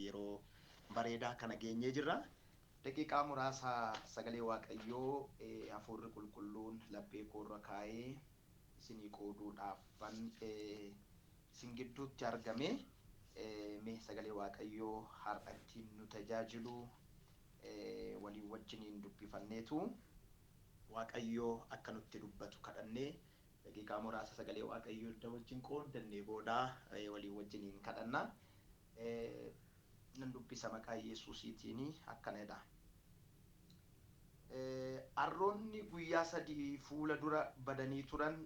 yeroo bareedaa kana geenyee jirra. Daqiiqaa muraasa sagalee Waaqayyoo hafuurri qulqulluun laphee koorra kaa'ee isinii qooduudhaafan isin gidduutti argame. Mee sagalee Waaqayyoo har'a ittiin nu tajaajilu walii wajjiniin dubbifanneetu Waaqayyoo akka nutti dubbatu kadhannee daqiiqaa muraasa sagalee Waaqayyoo irra wajjin qoodannee boodaa walii wajjiniin kadhanna. Nan dubbisa maqaa Yesuusiitiin akkanadha. Arroonni guyyaa 3 fuula dura badanii turan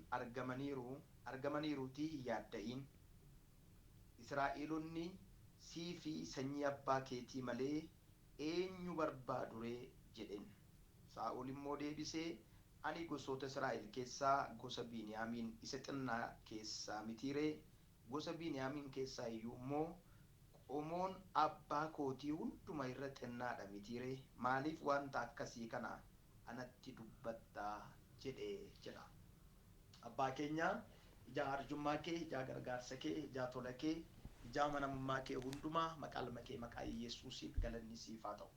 argamaniiruutii hin yaadda'in. Israa'eloonni sii fi sanyii abbaa keetii malee eenyu barbaaduree jedhen. Saa'ol immoo deebisee ani gosoota Israa'el keessaa gosa Biniyaamiin isa xinnaa keessaa mitiiree gosa Biniyaamiin keessaa iyyuu immoo qomoon abbaa kootii hunduma irra xinnaadha mitiiree maaliif wanta akkasii kana anatti dubbattaa jedha. Abbaa keenya ijaa arjummaa kee, ijaa gargaarsa kee, ijaa tola kee, ijaa amanamummaa kee hundumaa maqaa kee maqaa Yesuusiin galanni siif haa ta'u.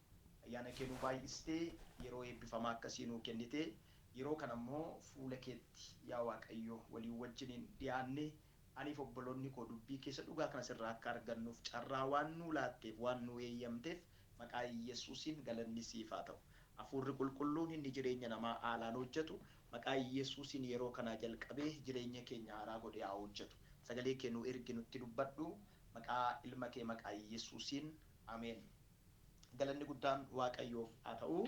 Ayyaana kee nu baay'istee yeroo eebbifamaa akkasii nuu kennitee yeroo kana immoo fuula keetti yaa Waaqayyo walii wajjiniin dhiyaanne aniif obboloonni koo dubbii keessa dhugaa kana sirraa akka argannuuf carraa waan nuu laatteef waan nuu eeyyamteef maqaa Yesuusiin galanni siif haa ta'u. Hafuurri qulqulluun inni jireenya namaa haalaan hojjetu maqaa Yesuusiin yeroo kanaa jalqabee jireenya keenya haaraa godhee haa hojjetu. Sagalee kee nu ergi nutti dubbadhu maqaa ilma kee maqaa Yesuusiin ameen. Galanni guddaan Waaqayyoof haa ta'u.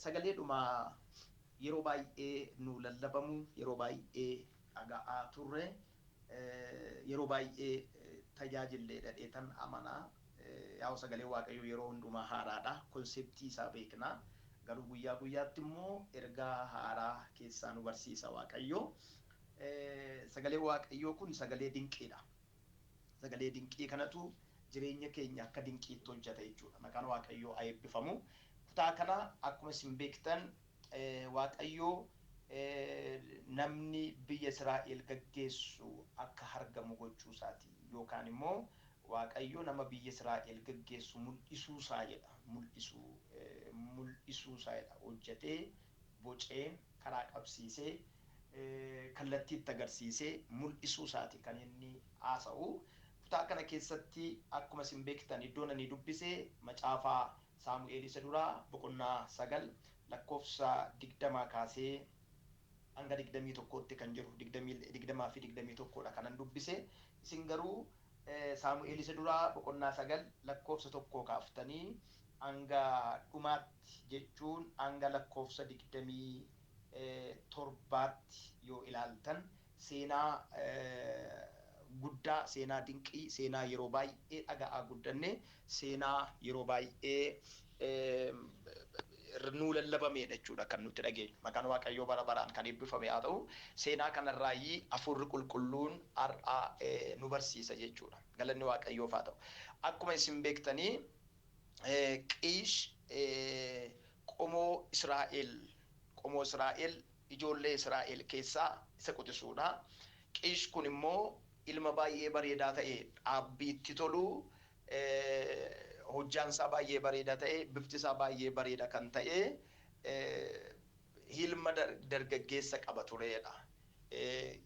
Sagaleedhuma yeroo baay'ee nu lallabamu yeroo baay'ee dhaga'aa turre yeroo baay'ee tajaajillee dhadheetan amanaa. Yaa sagalee Waaqayyoo yeroo hundumaa haaraadha. Konseptii isaa beekna. Garuu guyyaa guyyaatti immoo ergaa haaraa keessaa nu barsiisa Waaqayyoo. Sagalee Waaqayyoo kun sagalee dinqiidha. Sagalee dinqii kanatu jireenya keenya akka dinqiitti hojjeta jechuudha. Maqaan Waaqayyoo haa eebbifamu. Kutaa kana akkuma isin beektan Waaqayyoo namni biyya Israa'el gaggeessu akka argamu gochuu isaati yookaan immoo Waaqayyo nama biyya Israa'el gaggeessu mul'isuu isaa jedha. Mul'isuu isaa jedha. Hojjetee bocee karaa qabsiisee kallattiitti agarsiisee mul'isuu isaati kan inni haasa'u. Kutaa kana keessatti akkuma isin beektan iddoon ani dubbisee macaafaa Saamu'eel isa duraa boqonnaa 9 lakkoofsa 20 kaasee hanga 21tti kan jiru 20 fi 21dha kanan dubbise. Isin garuu Saamu'eel isa duraa boqonnaa 9 lakkoofsa 1 kaaftanii hanga dhumaatti jechuun hanga lakkoofsa 27tti yoo ilaaltan seenaa guddaa, seenaa dinqii, seenaa yeroo baay'ee dhaga'aa guddanne, seenaa yeroo baay'ee nuu lallabameedha jechuudha kan nuti dhageenyu. Maqaan Waaqayyoo bara baraan kan eebbifame haa ta'u. Seenaa kanarraayyii hafuurri qulqulluun har'aa nu barsiisa jechuudha. Galanni Waaqayyoof haa ta'u. Akkuma isin beektanii Qiish qomoo Israa'el ijoollee Israa'el keessaa isa quxisuudha. Qiish kun immoo ilma baay'ee bareedaa ta'e, dhaabbiitti tolu, hojjaan isaa baay'ee bareedaa ta'e, bifti isaa baay'ee bareeda kan ta'e ilma dargaggeessa qaba turedha.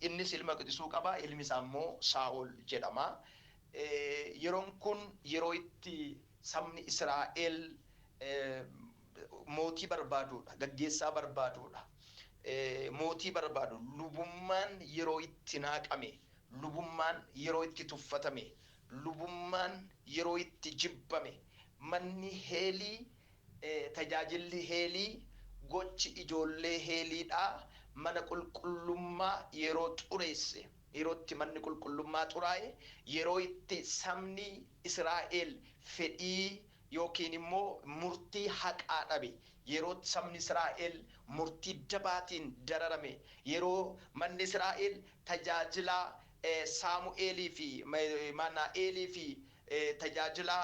Innis ilma quxisuu qaba, ilmi isaa immoo Saa'ol jedhama. Yeroon kun yeroo itti sabni Israa'el mootii barbaadudha, gaggeessaa barbaadudha. Mootii barbaadu, lubummaan yeroo itti naaqame, lubummaan yeroo itti tuffatame, lubummaan yeroo itti jibbame, manni Heelii, tajaajilli Heelii, gochi ijoollee Heeliidhaa mana qulqullummaa yeroo xureesse, yeroo itti manni qulqullummaa xuraa'e, yeroo itti sabni Israa'el fedhii yookiin immoo murtii haqaa dhabe, yeroo sabni Israa'el murtii dabaatiin dararame, yeroo manni Israa'el tajaajila Saamu'eelii fi Eelii fi tajaajila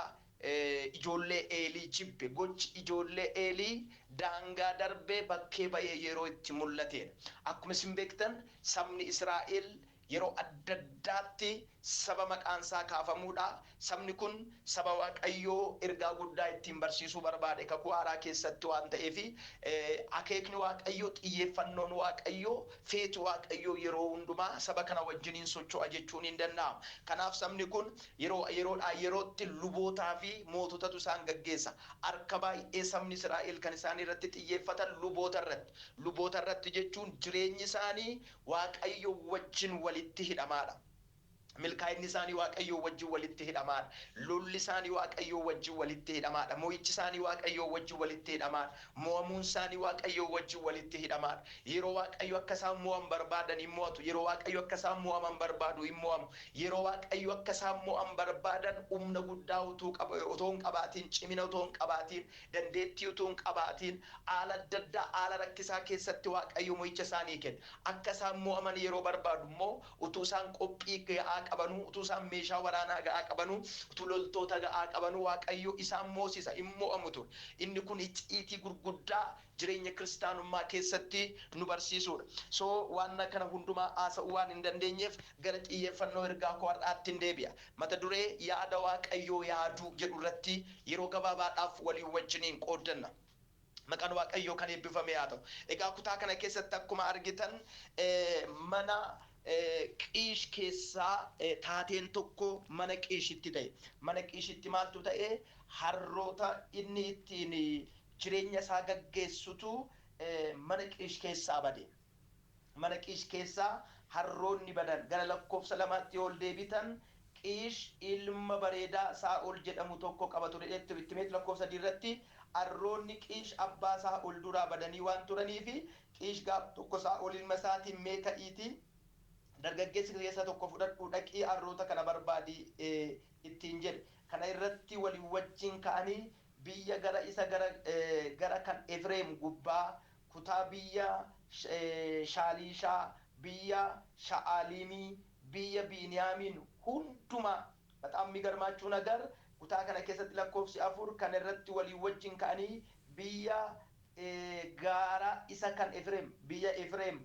ijoollee Eelii jibbe, gochi ijoollee Eelii daangaa darbee bakkee ba'ee yeroo itti mul'atedha. Akkuma isin beektan sabni Israa'el yeroo adda addaatti saba maqaansaa kaafamuudha. Sabni kun saba Waaqayyoo ergaa guddaa ittiin barsiisuu barbaade kakuu haaraa keessatti waan ta'eef akeekni Waaqayyoo, xiyyeeffannoon Waaqayyoo, feetu Waaqayyoo yeroo hundumaa saba kana wajjiniin socho'a jechuun hin danda'amu. Kanaaf sabni kun yeroodhaa yerootti lubootaa fi moototatu isaan gaggeessa. Harka baay'ee sabni Israa'el kan isaan irratti xiyyeeffatan luboota irratti jechuun jireenyi isaanii Waaqayyo wajjin walitti hidhamaadha. milkaa'inni isaanii Waaqayyoo wajjin walitti hidhamaadha. Lolli isaanii Waaqayyoo wajjin walitti hidhamaadha. Mo'ichi isaanii Waaqayyoo wajjin walitti hidhamaadha. Mo'amuun isaanii Waaqayyoo wajjin walitti hidhamaadha. Yeroo Waaqayyo akka isaan mo'an barbaadan hin mo'atu. Yeroo Waaqayyo akka isaan mo'aman barbaadu hin mo'amu. Yeroo Waaqayyo akka isaan mo'an barbaadan humna guddaa otoo hin qabaatiin, cimina otoo hin qabaatiin, dandeettii otoo hin qabaatiin, haala adda addaa haala rakkisaa keessatti Waaqayyo mo'icha isaanii kenna. Akka isaan mo'aman yeroo barbaadu immoo utuu isaan qophii ga'aa qabanu, utuu isaan meeshaa waraanaa ga'aa qabanu, utuu loltoota ga'aa qabanu Waaqayyo isaan moosisa, hin mo'amu ture. Inni kun icciitii gurguddaa jireenya kiristaanummaa keessatti nu barsiisudha. So waan kana hundumaa haasa'uu waan hin dandeenyeef gara xiyyeeffannoo ergaa koo har'aatti hin deebi'a. Mata duree yaada Waaqayyoo yaaduu jedhu irratti yeroo gabaabaadhaaf walii wajjiniin qooddanna. Maqaan Waaqayyoo kan eebbifame haa ta'u. Egaa kutaa kana keessatti akkuma argitan mana qiish keessaa taateen tokko mana qiishitti ta'e. Mana qiishitti maaltu ta'e? Harroota inni ittiin jireenya isaa gaggeessutu mana qiish keessaa bade. Mana qiish keessaa harroonni badan. Gara lakkoofsa lamaatti ol deebitan qiish ilma bareedaa Saa'ol jedhamu tokko qaba ture. Itti lakkoofsa irratti harroonni qiish abbaa Saa'ol duraa badanii waan turaniif qiish gaaf tokko Saa'ol ilma isaatiin mee ka'iitii dargaggeessi keessa tokko fudhadhu dhaqii harroota kana barbaadi ittiin jedhe. Kana irratti walii wajjin ka'anii biyya gara kan Efreem gubbaa, kutaa biyya Shaaliishaa, biyya Sha'aaliimii, biyya Biiniyaamiin hundumaa በጣም የሚገርማችሁ ነገር kutaa kana keessatti lakkoofsi 4 kan irratti walii wajjin ka'anii biyya gaara isa kan Efreem, biyya Efreem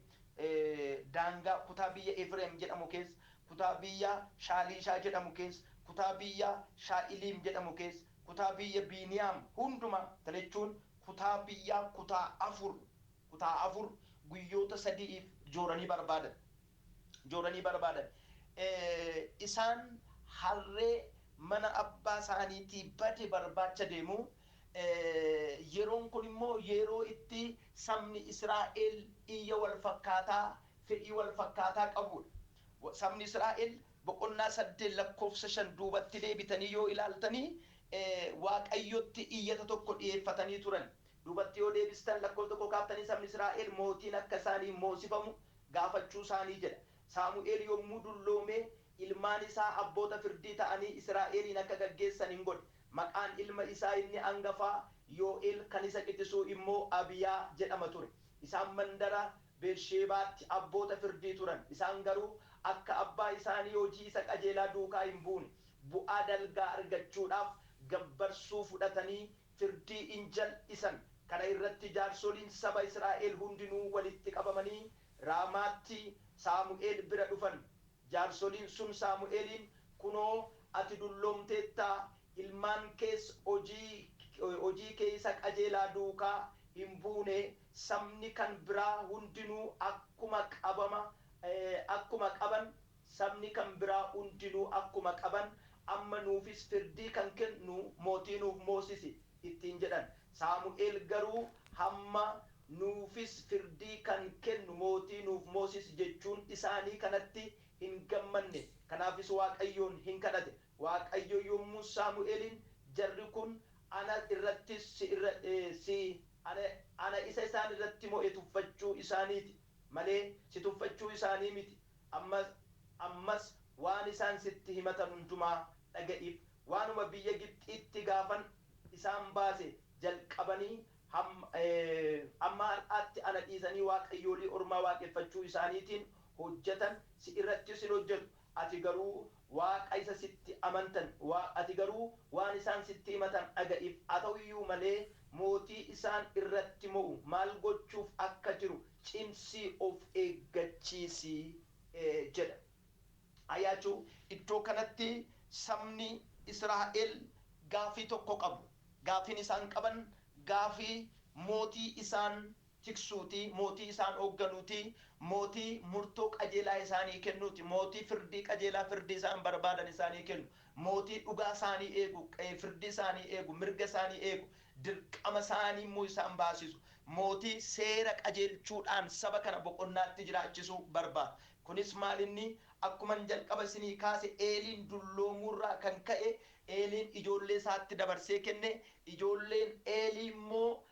daangaa kutaa biyya Efreem jedhamu keessa, kutaa biyya Shaaliishaa jedhamu keessa, kutaa biyya Shaa'iliim jedhamu keessa, kutaa biyya Biiniyaam hundumaa jechuun kutaa afur guyyoota sadiif jooranii barbaadan. Isaan harree mana abbaa isaaniitii bade barbaacha deemu. Yeroon kun immoo yeroo itti sabni Israa'el iyya wal fakkaataa, fedhii wal fakkaataa qabudha. Sabni Israa'el boqonnaa 8 lakkoofsa 5 duubatti deebitanii yoo ilaaltanii Waaqayyotti iyyata tokko dhiyeeffatanii turan. Duubatti yoo deebistan lakkoofsa tokko kaaftanii sabni Israa'el mootiin akka isaanii moosifamu gaafachuu isaanii jedha. Saamu'eel yommuu dulloomee ilmaan isaa abboota firdii ta'anii Israa'eliin akka gaggeessan hin godhe. Maqaan ilma isaa inni hangafaa Yoo'eel kan isa quxisuu immoo Abiyaa jedhama ture. Isaan mandara Beersheebaatti abboota firdii turan. Isaan garuu akka abbaa isaanii hojii isa qajeelaa duukaa hin buune. Bu'aa dalgaa argachuudhaaf gabbarsuu fudhatanii firdii hin jal'isan. Kana irratti jaarsoliin saba Israa'el hundinuu walitti qabamanii Raamaatti Saamu'eel bira dhufan. Jaarsoliin sun Saamu'eeliin kunoo ati dulloomteettaa, ilmaan kees hojii kee isa qajeelaa duukaa hin buune, sabni kan biraa hundinuu akkuma qaban amma nuufis firdii kan kennu mootii nuuf moosisi ittiin jedhan. Saamu'eel garuu hamma nuufis firdii kan kennu mootii nuuf moosisi jechuun isaanii kanatti hin gammanne. Kanaafis Waaqayyoon hin kadhate. Waaqayyo yommuu Saamu'eeliin jarri kun ana isa isaan irratti mo'e tuffachuu isaaniiti malee si tuffachuu isaanii miti. Ammas waan isaan sitti himatan hundumaa dhaga'iif. Waanuma biyya Gibxiitti gaafan isaan baase jalqabanii amma har'aatti ana dhiisanii waaqayyoolii ormaa waaqeffachuu isaaniitiin hojjetan si irratti sin hojjetu. Ati garuu Waaqa isa sitti amantan, ati garuu waan isaan sitti himatan dhaga'iif. Haa ta'uyyuu malee mootii isaan irratti mo'u maal gochuuf akka jiru cimsii of eeggachiisii jedha. Ayaachuu iddoo kanatti sabni Israa'el gaafii tokko qabu. Gaafiin isaan qaban gaafii mootii isaan tiksuuti, mootii isaan hoogganuuti, mootii murtoo qajeelaa isaanii kennuuti, mootii firdii qajeelaa firdii isaan barbaadan isaanii kennu, mootii dhugaa isaanii eegu, firdii isaanii eegu, mirga isaanii eegu, dirqama isaanii immoo isaan baasisu, mootii seera qajeelchuudhaan saba kana boqonnaatti jiraachisuu barbaada. Kunis maalinni akkuma jalqaba isinii kaase Eeliin dulloomuurraa kan ka'e Eeliin ijoollee isaatti dabarsee kenne, ijoolleen Eelii immoo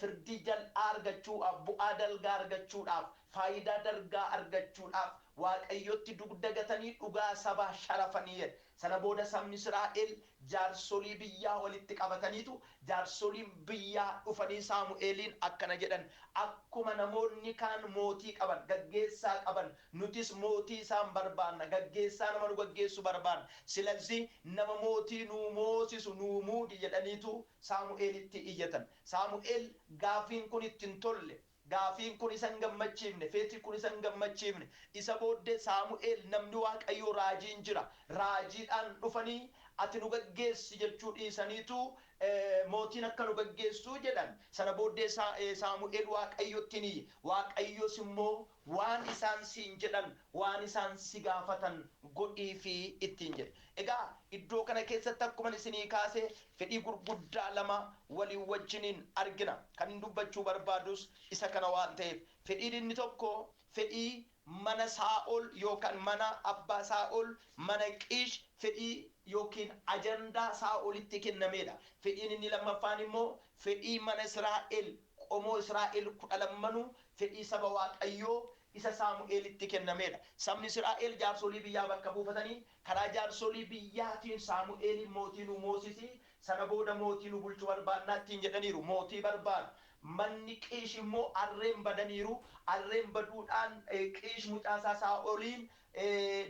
firdii jal'aa argachuudhaaf, bu'aa dalgaa argachuudhaaf, faayidaa dalgaa argachuudhaaf waaqayyotti dugda gatanii dhugaa sabaa sharafanii. Sana booda sabni Israa'el jaarsolii biyyaa walitti qabataniitu jaarsoliin biyyaa dhufanii Saamu'eeliin akkana jedhan, akkuma namoonni kaan mootii qaban, gaggeessaa qaban, nutis mootii isaan barbaanna, gaggeessaa nama nu gaggeessu barbaanna, silazii nama mootii nuu moosisu nuu muudi jedhaniitu Saamu'eelitti iyyatan. Saamu'eel gaafiin kun ittiin tolle, gaafiin kun isan gammachiifne, feetii kun isan gammachiifne. Isa booddee Saamu'eel namni waaqayyoo raajiin jira, raajiidhaan dhufanii ati nu gaggeessi jechuu dhiisaniitu mootiin akka nu gaggeessu jedhan. Sana booddee Saamu'eel waaqayyotti iyye, waaqayyos immoo waan isaan siin jedhan, waan isaan si gaafatan godhii fi ittiin jedhe. Egaa iddoo kana keessatti akkuma isinii kaase fedhii gurguddaa lama waliin wajjiniin argina. Kan hin dubbachuu barbaadus isa kana waan ta'eef, fedhiin inni tokko fedhii mana Saa'ol yookaan mana abbaa Saa'ol, mana Qiish, fedhii yookiin ajandaa Saa'olitti kennameedha. Fedhiin inni lammaffaan immoo fedhii mana Israa'el, qomoo Israa'el 12 fedhii saba waaqayyoo isa Saamu'eelitti kennameedha. Sabni Israa'el jaarsolii biyyaa bakka buufatanii karaa jaarsolii biyyaatiin Saamu'eelin mootii nu moosisi, sana booda mootii nu bulchuu barbaannaa ittiin jedhaniiru, mootii barbaadu. Manni Qiish immoo arreen badaniiru, arreen baduudhaan Qiish mucaasaa Saa'oliin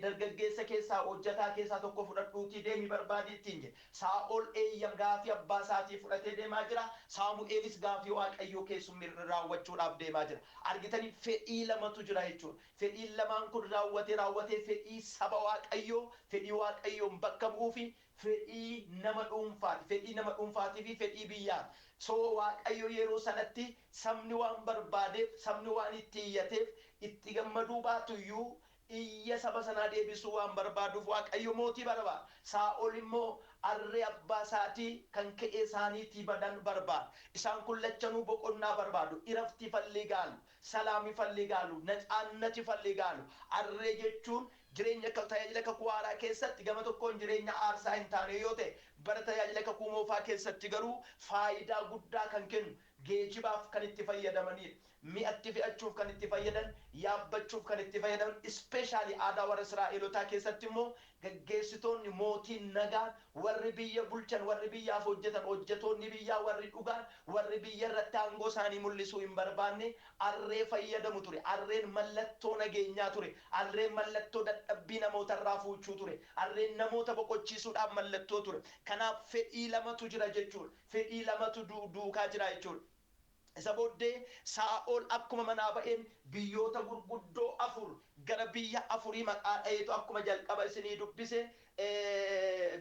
dargaggeessa keessaa, hojjataa keessaa tokko fudhadhuutii deemi barbaadi ittiin jedhe. Saa'ol eeyyam gaafii abbaa isaatii fudhatee deemaa jira. Saamu'eelis gaafii waaqayyoo keessummi raawwachuudhaaf deemaa jira. Argitanii fedhii lamatu jira jechuudha. Fedhiin lamaan kun raawwatee fedhii saba waaqayyoo, fedhii waaqayyoon bakka bu'uu fi fedhii nama dhuunfaati. Fedhii nama dhuunfaatii fi fedhii biyyaati. So waaqayyo yeroo sanatti sabni waan barbaadeef, sabni waan itti iyyateef, itti gammaduu baatuyyuu iyya saba sanaa deebisuu waan barbaaduuf waaqayyo mootii barbaada. Saa'ol immoo arree abbaa isaatii kan ka'ee isaaniitii badan barbaada. Isaan kun lachanuu boqonnaa barbaadu, irafti falligaalu, salaami falligaalu, nacaannati falligaalu. Arree jechuun jireenya tajaajila kakuu haaraa keessatti gama tokkoon jireenya aarsaa hin taane yoo ta'e, bara tajaajila kakuu moofaa keessatti garuu faayidaa guddaa kan kennu, geejibaaf kan itti fayyadamanidha. Mi'atti fe'achuuf kan itti fayyadan, yaabbachuuf kan itti fayyadan, ispeeshaalii aadaa warra Israa'elotaa keessatti immoo gaggeessitoonni, mootiin nagaan, warri biyya bulchan, warri biyyaaf hojjetan, hojjetoonni biyyaa warri dhugaan, warri biyya irratti aangoo isaanii mul'isuu hin barbaanne arree fayyadamu ture. Arreen mallattoo nageenyaa ture. Arreen mallattoo dadhabbii namoota irraa fuuchuu ture. Arreen namoota boqochiisuudhaaf mallattoo ture. Kanaaf fedhii lamatu jira jechuudha. Fedhii lamatu duukaa jira jechuudha. Isa booddee Saa'ol akkuma manaa ba'een biyyoota gurguddoo 4 gara biyya 4 maqaa dhaheetu akkuma jalqaba isinii dubbise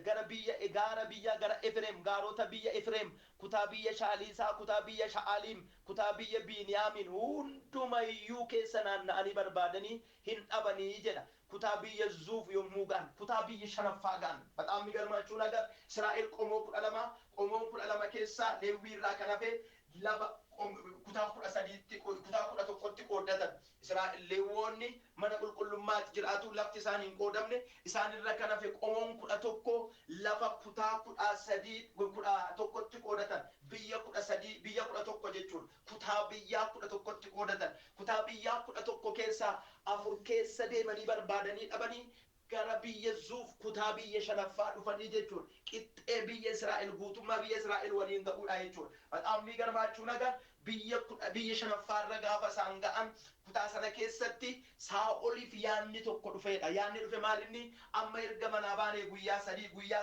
gara Efreem, gaarota biyya Efreem, kutaa biyya Shaaliisaa, kutaa biyya Sha'aliim, kutaa biyya Biiniyaamin hundumayyuu keessa naanna'anii barbaadanii hin dhabanii jedha. kutaa biyya Zuuf yommuu gaan, kutaa biyya shanaffaa gaan. Bataam migarmaachuu nagar Israa'el qomoo 12 keessaa Leewwii irraa kan hafe laba kutaa 11tti qoodatan. Israa'el Leewwonni mana qulqullummaatti jiraatu lafti isaan hin qoodamne isaan irra kan hafe qomoon 11 lafa kutaa 11tti qoodatan. Biyya 13 biyya 11 jechuun kutaa biyyaa 11tti qoodatan. Kutaa biyyaa 11 keessaa 4 keessa deemanii barbaadanii dhabanii gara biyya Zuuf kutaa biyya shanaffaa dhufanii jechuun qixxee biyya Israa'el guutummaa biyya Israa'el waliin ga'uudha jechuun. Bataam migarmaachuu nagar biyya shanaffaa irra gaafa isaan ga'an kutaa sana keessatti Saa'oliif yaanni tokko dhufeedha. Yaanni dhufe maalinni amma erga manaa baanee guyyaa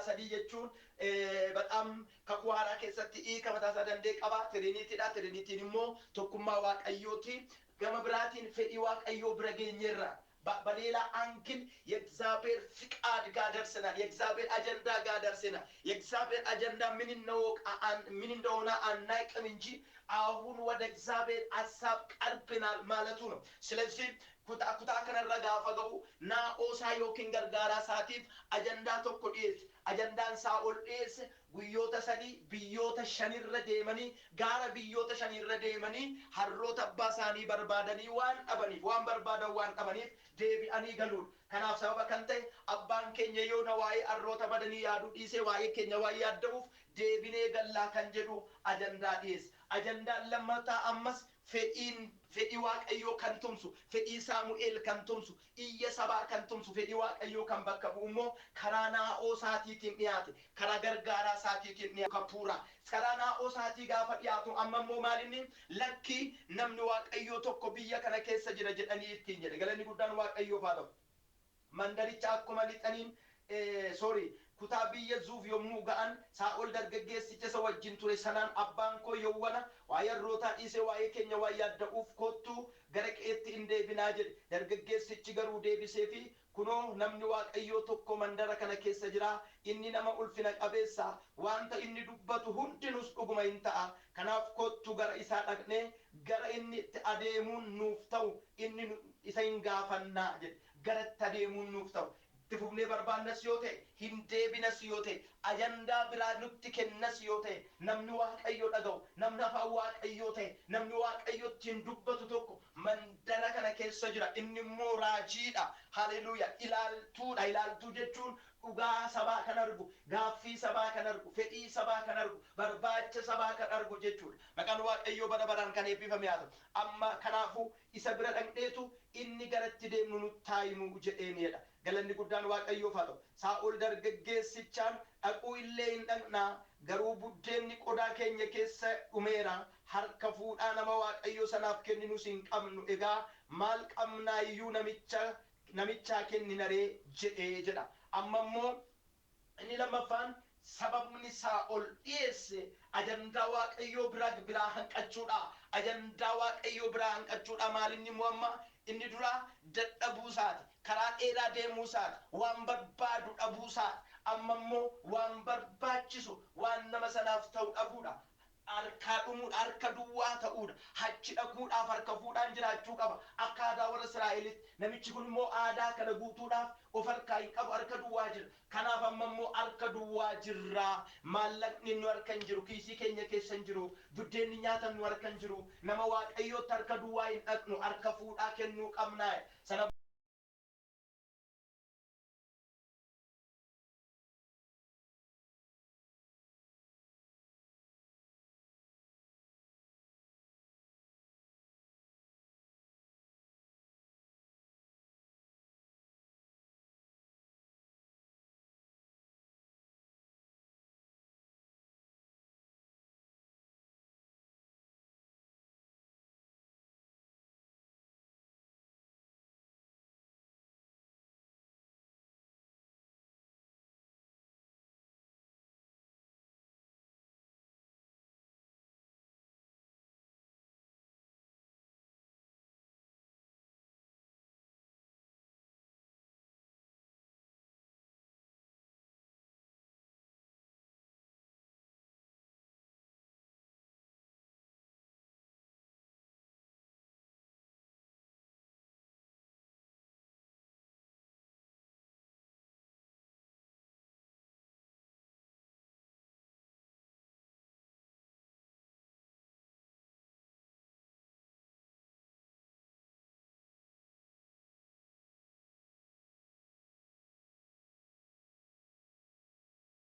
sadii jechuun bataam kakuu haaraa keessatti hiika mataa isaa danda'e qaba. Tiriiniitiidha. Tiriiniitiin immoo tokkummaa Waaqayyooti. Gama biraatiin fedhii Waaqayyoo bira geenyeerra. በሌላ አንግል የእግዚአብሔር ፍቃድ ጋር ደርሰናል። የእግዚአብሔር አጀንዳ ጋር ደርሰናል። የእግዚአብሔር አጀንዳ ምን እንደሆነ አናውቅም እንጂ አሁን ወደ እግዚአብሔር ሐሳብ ቀርበናል ማለቱ ነው። ስለዚህ ኩታ ከነራ ጋፋ ገቡ ናኦሳ ዮኪን ገርጋራ ሳቲፍ አጀንዳ ቶኮ ዲስ አጀንዳን ሳኦል ዲስ guyyoota sadii biyyoota shanirra deemanii gaara biyyoota shanirra deemanii harroota abbaa isaanii barbaadanii waan barbaadan waan dhabaniif deebi'anii galuudha. Kanaaf sababa kan ta'e abbaan keenya yoo na waa'ee harroota badanii yaaduu dhiisee waa'ee keenya waa'ee yaadda'uuf deebinee gallaa kan jedhu ajandaa dhiyeesse. Ajandaan lammataa ammas fedhii waaqayyoo kan tumsu, fedhii Saamu'eel kan tumsu, iyya sabaa kan tumsu, fedhii waaqayyoo kan bakka bu'u immoo karaa naa'oo isaatiitiin dhiyaate, karaa gargaaraa isaatiitiin dhiyaate kapuura. Karaa naa'oo isaatii gaafa dhiyaatu amma immoo maalinni lakki namni waaqayyoo tokko biyya kana keessa jira jedhanii ittiin jedhe. Galanni guddaan waaqayyoof haa ta'u. Mandaricha akkuma lixaniin kutaa biyya Zuuf yommuu ga'an Saa'ol dargaggeessicha isa wajjin ture sanaan abbaan koo yowwana waa'ee harrootaa dhiisee waa'ee keenya waa yaadda'uuf kottuu gara qe'eetti hin deebinaa jedhe. Dargaggeessichi garuu deebisee fi kunoo namni waaqayyoo tokko mandara kana keessa jira, inni nama ulfina qabeessa, wanta inni dubbatu hundinus dhuguma hin ta'a. Kanaaf kottu gara isaa dhaqnee gara inni itti adeemuun nuuf ta'u inni isa hin gaafannaa jedhe. Gara itti adeemuun nuuf ta'u tifufnee barbaannas yoo ta'e hin deebinas yoo ta'e ajandaa biraa nutti kennas yoo ta'e namni waaqayyoo dhaga'u, namni afaan waaqayyoo ta'e, namni waaqayyootti hin dubbatu tokko mandara kana keessa jira. Inni immoo raajiidha. Haleluuyaa. Ilaaltuudha. Ilaaltuu jechuun dhugaa sabaa kan argu, gaaffii sabaa kan argu, fedhii sabaa kan argu, barbaacha sabaa kan argu jechuudha. Maqaan waaqayyoo bara baraan kan eebbifame haa ta'u. Amma kanaafuu isa bira dhaqneetu inni garatti deemnu nutti himuu jedheenidha. Galanni guddaan waaqayyoof haa ta'u. Saa'ol dargaggeessichaan dhaquu illee hin dhaqnaa, garuu buddeenni qodaa keenya keessa dhumeera, harka fuudhaa nama waaqayyoo sanaaf kenninus hin qabnu, egaa maal qabnaa iyyuu namichaa kenninaree jedhee jedha. Amma immoo inni lammaffaan sababni Saa'ol dhiyeesse ajandaa waaqayyoo biraa hanqachuudha. Ajandaa waaqayyoo biraa hanqachuudha. Maalinni immoo amma inni dura dadhabuusaati, karaa dheeraa deemuusaati, waan barbaadu dhabuusaati. Amma immoo waan barbaachisu waan nama sanaaf ta'u dhabuudha. Harka dhumuudha, harka duwwaa ta'uudha. Hachi dhaquudhaaf harka fuudhaan jiraachuu qaba. Akka aadaa warra Israa'elitti namichi kun immoo aadaa kana guutuudhaaf of harkaa hin qabu, harka duwwaa jira. Kanaaf amma immoo harka duwwaa jirraa. Maallaqni nu harka hin jiru, kiisii keenya keessa hin jiru, buddeenni nyaatan nu harka hin jiru. Nama waaqayyootti harka duwwaa hin dhaqnu, harka fuudhaa kennuu qabnaa.